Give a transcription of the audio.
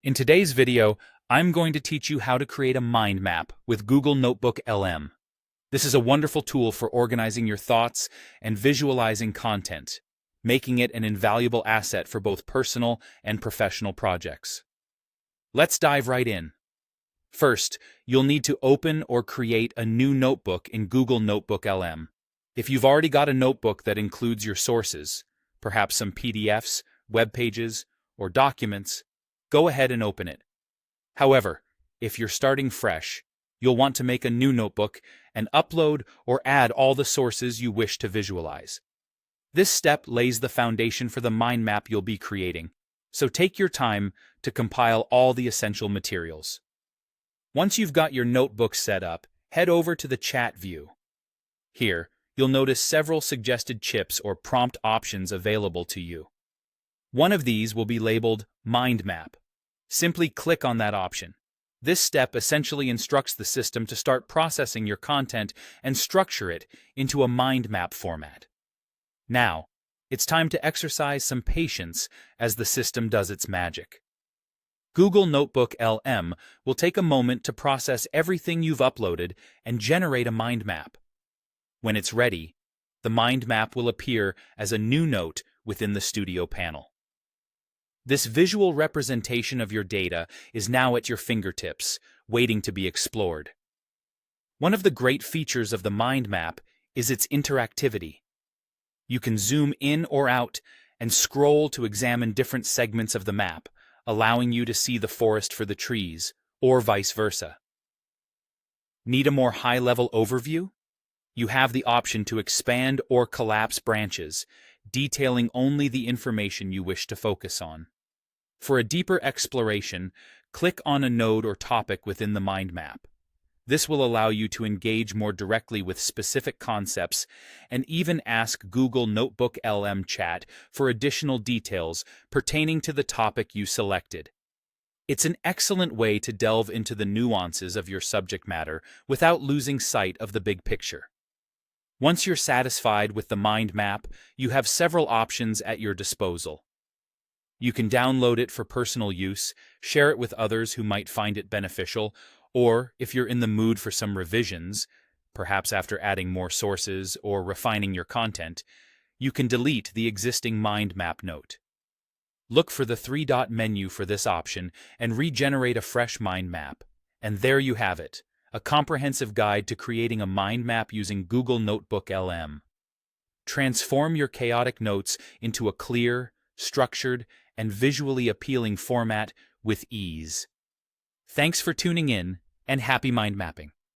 In today's video, I'm going to teach you how to create a mind map with Google NotebookLM. This is a wonderful tool for organizing your thoughts and visualizing content, making it an invaluable asset for both personal and professional projects. Let's dive right in. First, you'll need to open or create a new notebook in Google NotebookLM. If you've already got a notebook that includes your sources, perhaps some PDFs, web pages, or documents, go ahead and open it. However, if you're starting fresh, you'll want to make a new notebook and upload or add all the sources you wish to visualize. This step lays the foundation for the mind map you'll be creating, so take your time to compile all the essential materials. Once you've got your notebook set up, head over to the chat view. Here, you'll notice several suggested chips or prompt options available to you. One of these will be labeled Mind Map. Simply click on that option. This step essentially instructs the system to start processing your content and structure it into a mind map format. Now, it's time to exercise some patience as the system does its magic. Google NotebookLM will take a moment to process everything you've uploaded and generate a mind map. When it's ready, the mind map will appear as a new note within the Studio panel. This visual representation of your data is now at your fingertips, waiting to be explored. One of the great features of the mind map is its interactivity. You can zoom in or out and scroll to examine different segments of the map, allowing you to see the forest for the trees, or vice versa. Need a more high-level overview? You have the option to expand or collapse branches, detailing only the information you wish to focus on. For a deeper exploration, click on a node or topic within the mind map. This will allow you to engage more directly with specific concepts and even ask Google NotebookLM Chat for additional details pertaining to the topic you selected. It's an excellent way to delve into the nuances of your subject matter without losing sight of the big picture. Once you're satisfied with the mind map, you have several options at your disposal. You can download it for personal use, share it with others who might find it beneficial, or if you're in the mood for some revisions, perhaps after adding more sources or refining your content, you can delete the existing mind map note. Look for the three-dot menu for this option and regenerate a fresh mind map. And there you have it, a comprehensive guide to creating a mind map using Google NotebookLM. Transform your chaotic notes into a clear, structured, and visually appealing format with ease. Thanks for tuning in, and happy mind mapping.